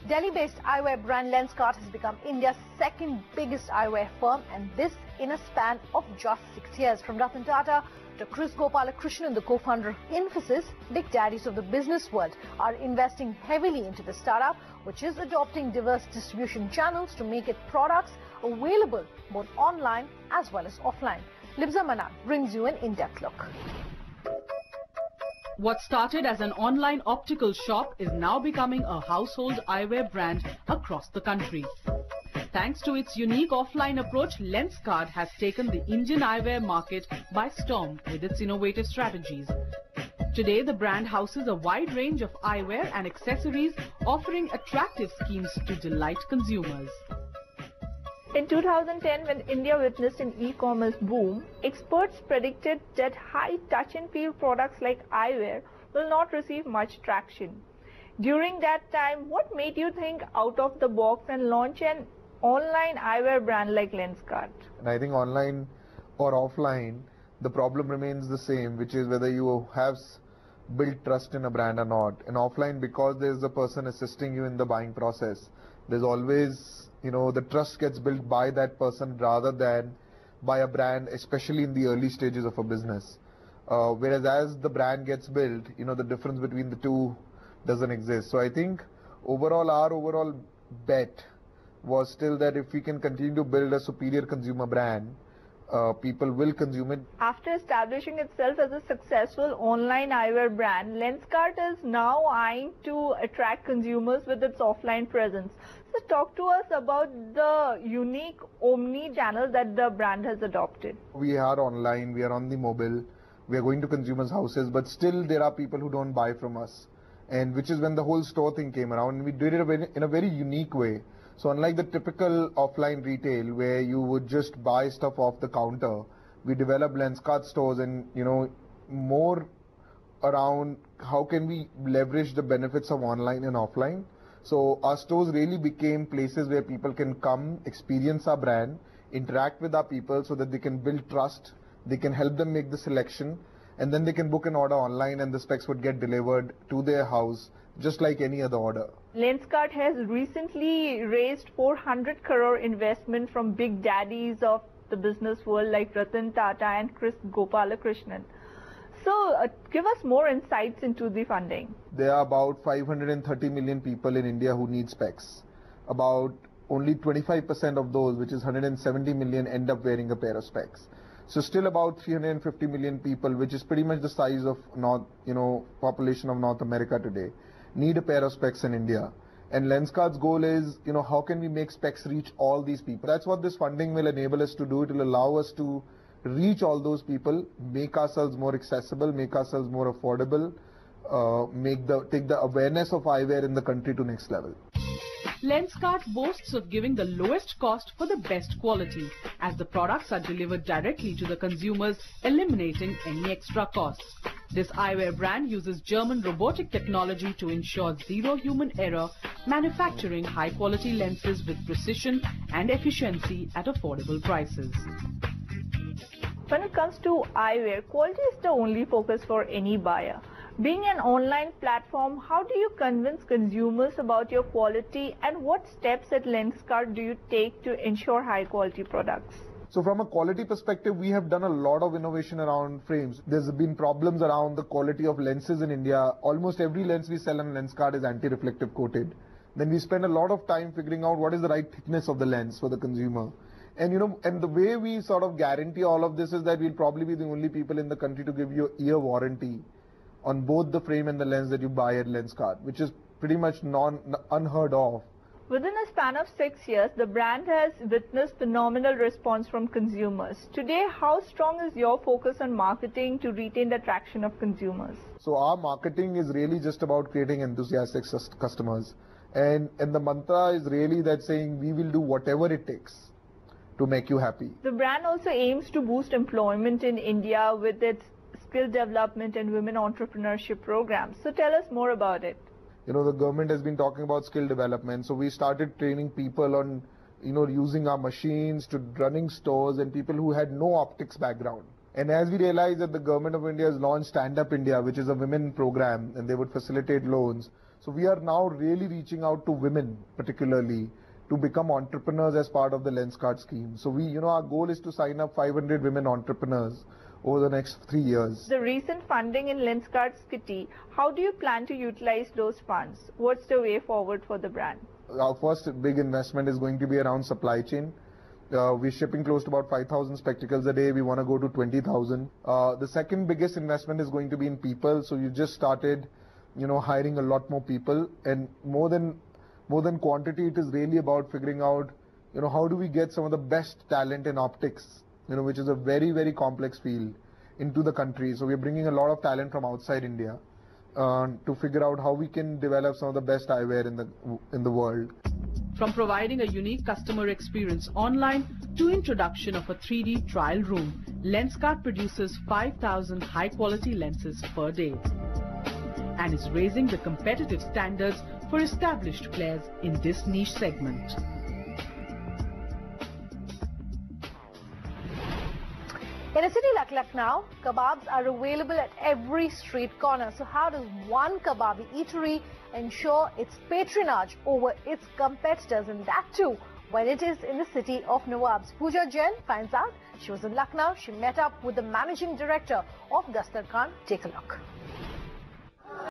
Delhi-based eyewear brand Lenskart has become India's second biggest eyewear firm, and this in a span of just 6 years. From Ratan Tata to Chris Gopalakrishnan, the co-founder of Infosys, big daddies of the business world are investing heavily into the startup, which is adopting diverse distribution channels to make its products available both online as well as offline. Libza Manan brings you an in-depth look. What started as an online optical shop is now becoming a household eyewear brand across the country. Thanks to its unique offline approach, Lenskart has taken the Indian eyewear market by storm with its innovative strategies. Today, the brand houses a wide range of eyewear and accessories, offering attractive schemes to delight consumers. In 2010, when India witnessed an e-commerce boom, experts predicted that high touch and feel products like eyewear will not receive much traction. During that time, what made you think out of the box and launch an online eyewear brand like Lenskart? And I think online or offline, the problem remains the same, which is whether you have built trust in a brand or not. And offline, because there's a person assisting you in the buying process, there's always, the trust gets built by that person rather than by a brand, especially in the early stages of a business. Whereas as the brand gets built, the difference between the two doesn't exist. So I think our overall bet was still that if we can continue to build a superior consumer brand, people will consume it. After establishing itself as a successful online eyewear brand, Lenskart is now eyeing to attract consumers with its offline presence. So talk to us about the unique omni-channel that the brand has adopted. We are online, we are on the mobile, we are going to consumers' houses, but still there are people who don't buy from us. And which is when the whole store thing came around, and we did it in a very unique way. So unlike the typical offline retail where you would just buy stuff off the counter, we developed Lenskart stores and, more around how can we leverage the benefits of online and offline. So our stores really became places where people can come, experience our brand, interact with our people so that they can build trust, they can help them make the selection, and then they can book an order online and the specs would get delivered to their house just like any other order. Lenskart has recently raised 400 crore investment from big daddies of the business world like Ratan Tata and Chris Gopalakrishnan. So give us more insights into the funding. There are about 530 million people in India who need specs. About only 25% of those, which is 170 million, end up wearing a pair of specs. So still about 350 million people, which is pretty much the size of population of North America today, need a pair of specs in India. And Lenskart's goal is, how can we make specs reach all these people? That's what this funding will enable us to do. It will allow us to reach all those people, make ourselves more accessible, make ourselves more affordable, take the awareness of eyewear in the country to next level. Lenskart boasts of giving the lowest cost for the best quality, as the products are delivered directly to the consumers, eliminating any extra costs. This eyewear brand uses German robotic technology to ensure zero human error, manufacturing high-quality lenses with precision and efficiency at affordable prices. When it comes to eyewear, quality is the only focus for any buyer. Being an online platform, how do you convince consumers about your quality, and what steps at Lenskart do you take to ensure high quality products? So from a quality perspective, we have done a lot of innovation around frames. There's been problems around the quality of lenses in India. Almost every lens we sell on Lenskart is anti-reflective coated. Then we spend a lot of time figuring out what is the right thickness of the lens for the consumer. And and the way we sort of guarantee all of this is that we'll probably be the only people in the country to give you a year warranty on both the frame and the lens that you buy at Lenskart, which is pretty much unheard of. Within a span of 6 years, the brand has witnessed phenomenal response from consumers. Today, how strong is your focus on marketing to retain the traction of consumers? So our marketing is really just about creating enthusiastic customers. And the mantra is really that saying we will do whatever it takes to make you happy. The brand also aims to boost employment in India with its skill development and women entrepreneurship programs. So tell us more about it. The government has been talking about skill development. So we started training people on, using our machines to running stores and people who had no optics background. And as we realized that the government of India has launched Stand Up India, which is a women program, and they would facilitate loans. So we are now really reaching out to women particularly to become entrepreneurs as part of the Lenskart scheme. So our goal is to sign up 500 women entrepreneurs over the next 3 years. The recent funding in Lenskart's kitty, how do you plan to utilize those funds? What's the way forward for the brand? Our first big investment is going to be around supply chain. We're shipping close to about 5,000 spectacles a day. We want to go to 20,000. The second biggest investment is going to be in people. So you just started, hiring a lot more people, and more than quantity, it is really about figuring out, how do we get some of the best talent in optics, which is a very, very complex field, into the country. So we're bringing a lot of talent from outside India to figure out how we can develop some of the best eyewear in the world. From providing a unique customer experience online to introduction of a 3D trial room, Lenskart produces 5,000 high-quality lenses per day and is raising the competitive standards for established players in this niche segment. In a city like Lucknow, kebabs are available at every street corner. So how does one kebabi eatery ensure its patronage over its competitors, and that too when it is in the city of Nawabs? Pooja Jain finds out. She was in Lucknow. She met up with the managing director of Dastarkhan. Take a look.